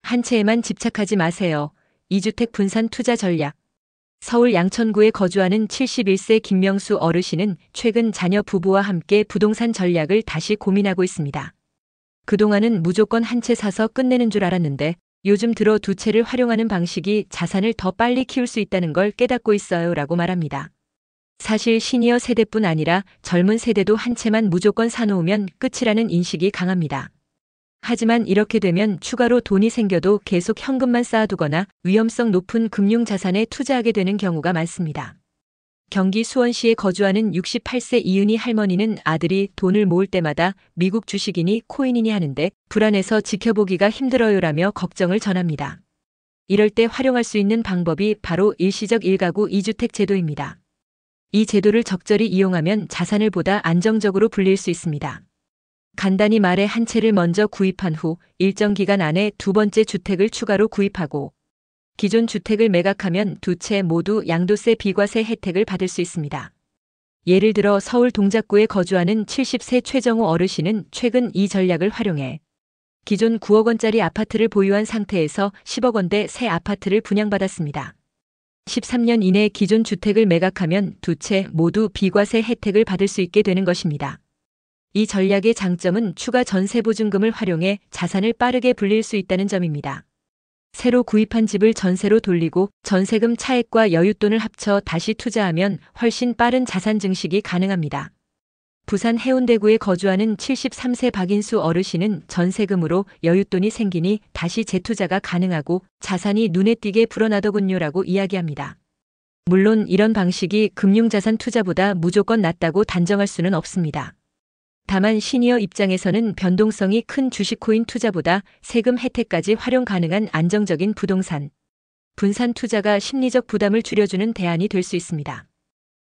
한 채에만 집착하지 마세요. 2주택 분산 투자 전략. 서울 양천구에 거주하는 71세 김명수 어르신은 최근 자녀 부부와 함께 부동산 전략을 다시 고민하고 있습니다. 그동안은 무조건 한 채 사서 끝내는 줄 알았는데 요즘 들어 두 채를 활용하는 방식이 자산을 더 빨리 키울 수 있다는 걸 깨닫고 있어요 라고 말합니다. 사실 시니어 세대뿐 아니라 젊은 세대도 한 채만 무조건 사놓으면 끝이라는 인식이 강합니다. 하지만 이렇게 되면 추가로 돈이 생겨도 계속 현금만 쌓아두거나 위험성 높은 금융자산에 투자하게 되는 경우가 많습니다. 경기 수원시에 거주하는 68세 이은희 할머니는 아들이 돈을 모을 때마다 미국 주식이니 코인이니 하는데 불안해서 지켜보기가 힘들어요라며 걱정을 전합니다. 이럴 때 활용할 수 있는 방법이 바로 일시적 1가구 2주택 제도입니다. 이 제도를 적절히 이용하면 자산을 보다 안정적으로 불릴 수 있습니다. 간단히 말해 한 채를 먼저 구입한 후 일정 기간 안에 두 번째 주택을 추가로 구입하고 기존 주택을 매각하면 두 채 모두 양도세 비과세 혜택을 받을 수 있습니다. 예를 들어 서울 동작구에 거주하는 70세 최정호 어르신은 최근 이 전략을 활용해 기존 9억 원짜리 아파트를 보유한 상태에서 10억 원대 새 아파트를 분양받았습니다. 13년 이내 기존 주택을 매각하면 두 채 모두 비과세 혜택을 받을 수 있게 되는 것입니다. 이 전략의 장점은 추가 전세보증금을 활용해 자산을 빠르게 불릴 수 있다는 점입니다. 새로 구입한 집을 전세로 돌리고 전세금 차액과 여윳돈을 합쳐 다시 투자하면 훨씬 빠른 자산 증식이 가능합니다. 부산 해운대구에 거주하는 73세 박인수 어르신은 전세금으로 여윳돈이 생기니 다시 재투자가 가능하고 자산이 눈에 띄게 불어나더군요라고 이야기합니다. 물론 이런 방식이 금융자산 투자보다 무조건 낫다고 단정할 수는 없습니다. 다만 시니어 입장에서는 변동성이 큰 주식코인 투자보다 세금 혜택까지 활용 가능한 안정적인 부동산, 분산 투자가 심리적 부담을 줄여주는 대안이 될 수 있습니다.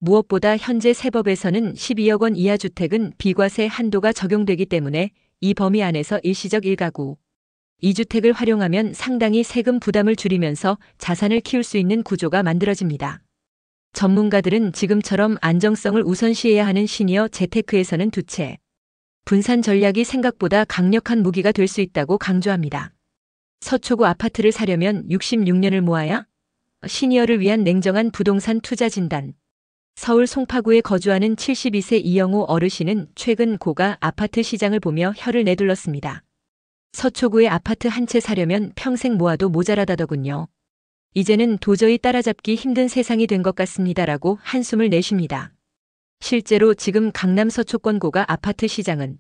무엇보다 현재 세법에서는 12억 원 이하 주택은 비과세 한도가 적용되기 때문에 이 범위 안에서 일시적 1가구, 2주택을 활용하면 상당히 세금 부담을 줄이면서 자산을 키울 수 있는 구조가 만들어집니다. 전문가들은 지금처럼 안정성을 우선시해야 하는 시니어 재테크에서는 두 채 분산 전략이 생각보다 강력한 무기가 될 수 있다고 강조합니다. 서초구 아파트를 사려면 66년을 모아야? 시니어를 위한 냉정한 부동산 투자 진단. 서울 송파구에 거주하는 72세 이영호 어르신은 최근 고가 아파트 시장을 보며 혀를 내둘렀습니다. 서초구에 아파트 한 채 사려면 평생 모아도 모자라다더군요. 이제는 도저히 따라잡기 힘든 세상이 된 것 같습니다라고 한숨을 내쉽니다. 실제로 지금 강남 서초권 고가 아파트 시장은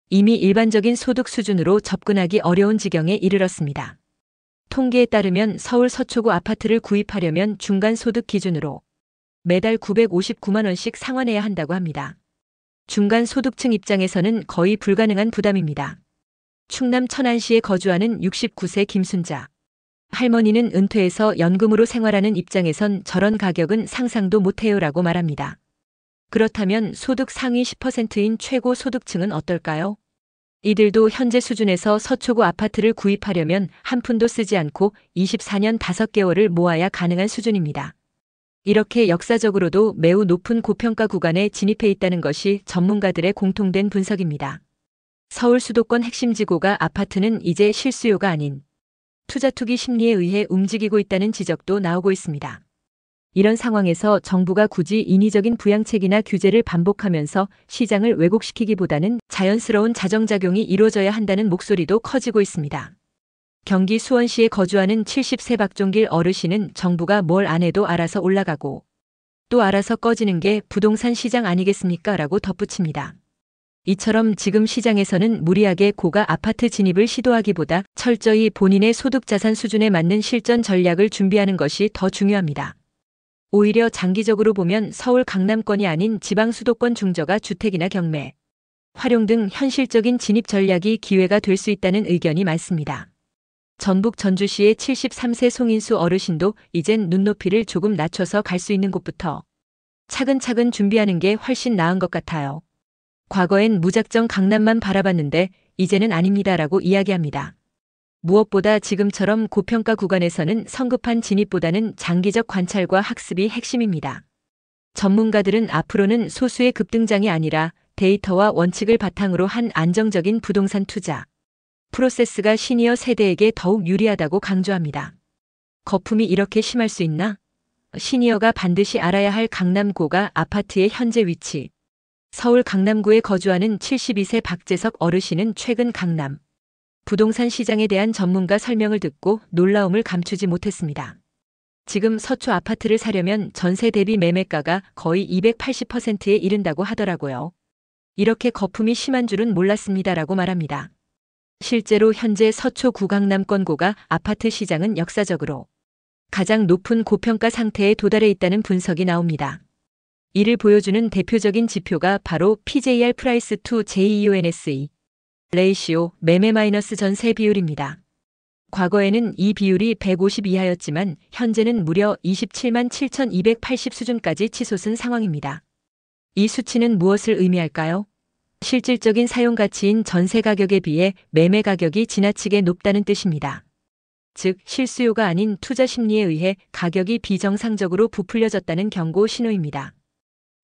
이미 일반적인 소득 수준으로 접근하기 어려운 지경에 이르렀습니다. 통계에 따르면 서울 서초구 아파트를 구입하려면 중간 소득 기준으로 매달 959만 원씩 상환해야 한다고 합니다. 중간 소득층 입장에서는 거의 불가능한 부담입니다. 충남 천안시에 거주하는 69세 김순자 할머니는 은퇴해서 연금으로 생활하는 입장에선 저런 가격은 상상도 못해요라고 말합니다. 그렇다면 소득 상위 10%인 최고 소득층은 어떨까요? 이들도 현재 수준에서 서초구 아파트를 구입하려면 한 푼도 쓰지 않고 24년 5개월을 모아야 가능한 수준입니다. 이렇게 역사적으로도 매우 높은 고평가 구간에 진입해 있다는 것이 전문가들의 공통된 분석입니다. 서울 수도권 핵심 지구가 아파트는 이제 실수요가 아닌 투자 투기 심리에 의해 움직이고 있다는 지적도 나오고 있습니다. 이런 상황에서 정부가 굳이 인위적인 부양책이나 규제를 반복하면서 시장을 왜곡시키기보다는 자연스러운 자정작용이 이루어져야 한다는 목소리도 커지고 있습니다. 경기 수원시에 거주하는 70세 박종길 어르신은 정부가 뭘 안 해도 알아서 올라가고 또 알아서 꺼지는 게 부동산 시장 아니겠습니까? 라고 덧붙입니다. 이처럼 지금 시장에서는 무리하게 고가 아파트 진입을 시도하기보다 철저히 본인의 소득자산 수준에 맞는 실전 전략을 준비하는 것이 더 중요합니다. 오히려 장기적으로 보면 서울 강남권이 아닌 지방 수도권 중저가 주택이나 경매, 활용 등 현실적인 진입 전략이 기회가 될 수 있다는 의견이 많습니다. 전북 전주시의 73세 송인수 어르신도 이젠 눈높이를 조금 낮춰서 갈 수 있는 곳부터 차근차근 준비하는 게 훨씬 나은 것 같아요. 과거엔 무작정 강남만 바라봤는데 이제는 아닙니다라고 이야기합니다. 무엇보다 지금처럼 고평가 구간에서는 성급한 진입보다는 장기적 관찰과 학습이 핵심입니다. 전문가들은 앞으로는 소수의 급등장이 아니라 데이터와 원칙을 바탕으로 한 안정적인 부동산 투자, 프로세스가 시니어 세대에게 더욱 유리하다고 강조합니다. 거품이 이렇게 심할 수 있나? 시니어가 반드시 알아야 할 강남고가 아파트의 현재 위치. 서울 강남구에 거주하는 72세 박재석 어르신은 최근 강남 부동산 시장에 대한 전문가 설명을 듣고 놀라움을 감추지 못했습니다. 지금 서초 아파트를 사려면 전세 대비 매매가가 거의 280%에 이른다고 하더라고요. 이렇게 거품이 심한 줄은 몰랐습니다라고 말합니다. 실제로 현재 서초 구강남권고가 아파트 시장은 역사적으로 가장 높은 고평가 상태에 도달해 있다는 분석이 나옵니다. 이를 보여주는 대표적인 지표가 바로 PJR 프라이스 투 JEONSE 레이시오 매매 마이너스 전세 비율입니다. 과거에는 이 비율이 150 이하였지만 현재는 무려 27만 7,280 수준까지 치솟은 상황입니다. 이 수치는 무엇을 의미할까요? 실질적인 사용 가치인 전세 가격에 비해 매매 가격이 지나치게 높다는 뜻입니다. 즉, 실수요가 아닌 투자 심리에 의해 가격이 비정상적으로 부풀려졌다는 경고 신호입니다.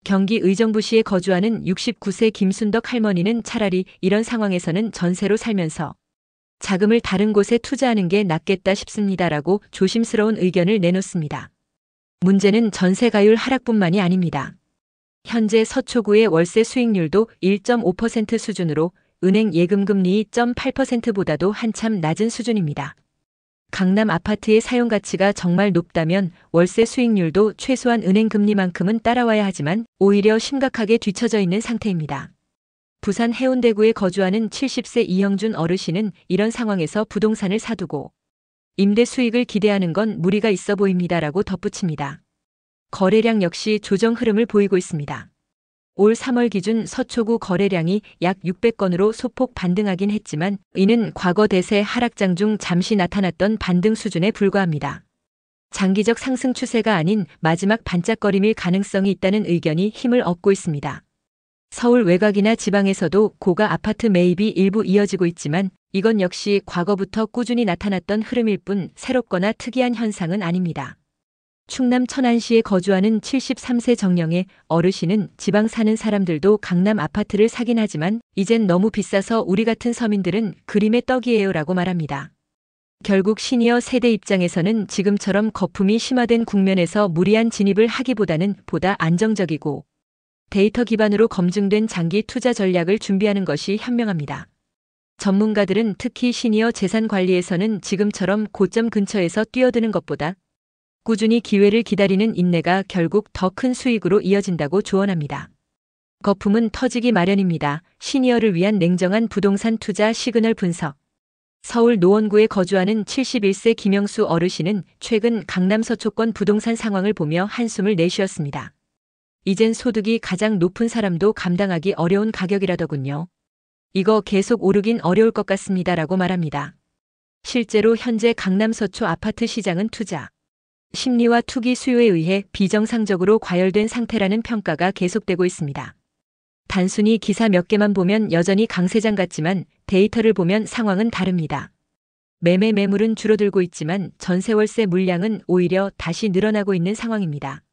경기 의정부시에 거주하는 69세 김순덕 할머니는 차라리 이런 상황에서는 전세로 살면서 자금을 다른 곳에 투자하는 게 낫겠다 싶습니다라고 조심스러운 의견을 내놓습니다. 문제는 전세가율 하락뿐만이 아닙니다. 현재 서초구의 월세 수익률도 1.5% 수준으로 은행 예금금리 2.8%보다도 한참 낮은 수준입니다. 강남 아파트의 사용 가치가 정말 높다면 월세 수익률도 최소한 은행 금리만큼은 따라와야 하지만 오히려 심각하게 뒤처져 있는 상태입니다. 부산 해운대구에 거주하는 70세 이형준 어르신은 이런 상황에서 부동산을 사두고 임대 수익을 기대하는 건 무리가 있어 보입니다라고 덧붙입니다. 거래량 역시 조정 흐름을 보이고 있습니다. 올 3월 기준 서초구 거래량이 약 600건으로 소폭 반등하긴 했지만 이는 과거 대세 하락장 중 잠시 나타났던 반등 수준에 불과합니다. 장기적 상승 추세가 아닌 마지막 반짝거림일 가능성이 있다는 의견이 힘을 얻고 있습니다. 서울 외곽이나 지방에서도 고가 아파트 매입이 일부 이어지고 있지만 이건 역시 과거부터 꾸준히 나타났던 흐름일 뿐 새롭거나 특이한 현상은 아닙니다. 충남 천안시에 거주하는 73세 정령의 어르신은 지방 사는 사람들도 강남 아파트를 사긴 하지만 이젠 너무 비싸서 우리 같은 서민들은 그림의 떡이에요 라고 말합니다. 결국 시니어 세대 입장에서는 지금처럼 거품이 심화된 국면에서 무리한 진입을 하기보다는 보다 안정적이고 데이터 기반으로 검증된 장기 투자 전략을 준비하는 것이 현명합니다. 전문가들은 특히 시니어 재산 관리에서는 지금처럼 고점 근처에서 뛰어드는 것보다 꾸준히 기회를 기다리는 인내가 결국 더 큰 수익으로 이어진다고 조언합니다. 거품은 터지기 마련입니다. 시니어를 위한 냉정한 부동산 투자 시그널 분석. 서울 노원구에 거주하는 71세 김영수 어르신은 최근 강남 서초권 부동산 상황을 보며 한숨을 내쉬었습니다. 이젠 소득이 가장 높은 사람도 감당하기 어려운 가격이라더군요. 이거 계속 오르긴 어려울 것 같습니다라고 말합니다. 실제로 현재 강남 서초 아파트 시장은 투자 심리와 투기 수요에 의해 비정상적으로 과열된 상태라는 평가가 계속되고 있습니다. 단순히 기사 몇 개만 보면 여전히 강세장 같지만 데이터를 보면 상황은 다릅니다. 매매 매물은 줄어들고 있지만 전세월세 물량은 오히려 다시 늘어나고 있는 상황입니다.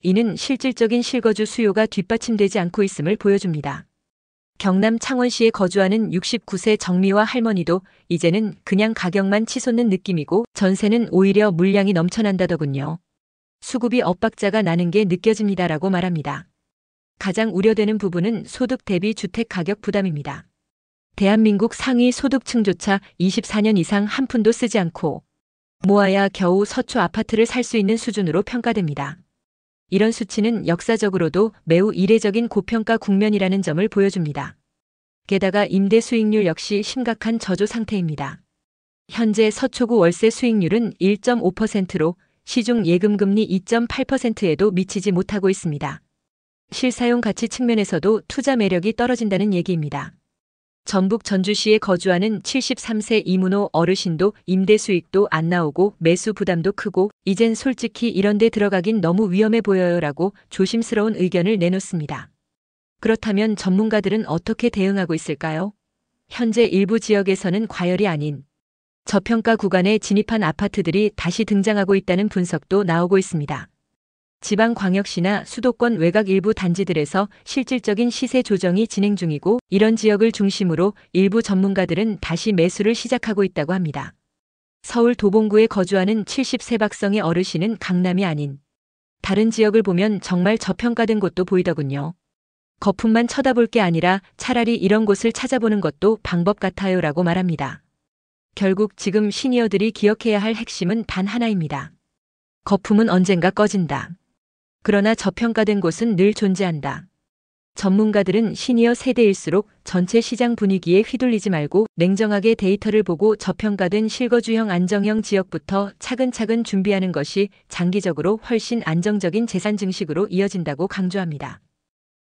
이는 실질적인 실거주 수요가 뒷받침되지 않고 있음을 보여줍니다. 경남 창원시에 거주하는 69세 정미화 할머니도 이제는 그냥 가격만 치솟는 느낌이고 전세는 오히려 물량이 넘쳐난다더군요. 수급이 엇박자가 나는 게 느껴집니다라고 말합니다. 가장 우려되는 부분은 소득 대비 주택 가격 부담입니다. 대한민국 상위 소득층조차 24년 이상 한 푼도 쓰지 않고 모아야 겨우 서초 아파트를 살 수 있는 수준으로 평가됩니다. 이런 수치는 역사적으로도 매우 이례적인 고평가 국면이라는 점을 보여줍니다. 게다가 임대 수익률 역시 심각한 저조 상태입니다. 현재 서초구 월세 수익률은 1.5%로 시중 예금금리 2.8%에도 미치지 못하고 있습니다. 실사용 가치 측면에서도 투자 매력이 떨어진다는 얘기입니다. 전북 전주시에 거주하는 73세 이문호 어르신도 임대 수익도 안 나오고 매수 부담도 크고 이젠 솔직히 이런 데 들어가긴 너무 위험해 보여요라고 조심스러운 의견을 내놓습니다. 그렇다면 전문가들은 어떻게 대응하고 있을까요? 현재 일부 지역에서는 과열이 아닌 저평가 구간에 진입한 아파트들이 다시 등장하고 있다는 분석도 나오고 있습니다. 지방광역시나 수도권 외곽 일부 단지들에서 실질적인 시세 조정이 진행 중이고 이런 지역을 중심으로 일부 전문가들은 다시 매수를 시작하고 있다고 합니다. 서울 도봉구에 거주하는 70세 박성의 어르신은 강남이 아닌 다른 지역을 보면 정말 저평가된 곳도 보이더군요. 거품만 쳐다볼 게 아니라 차라리 이런 곳을 찾아보는 것도 방법 같아요 라고 말합니다. 결국 지금 시니어들이 기억해야 할 핵심은 단 하나입니다. 거품은 언젠가 꺼진다. 그러나 저평가된 곳은 늘 존재한다. 전문가들은 시니어 세대일수록 전체 시장 분위기에 휘둘리지 말고 냉정하게 데이터를 보고 저평가된 실거주형 안정형 지역부터 차근차근 준비하는 것이 장기적으로 훨씬 안정적인 재산 증식으로 이어진다고 강조합니다.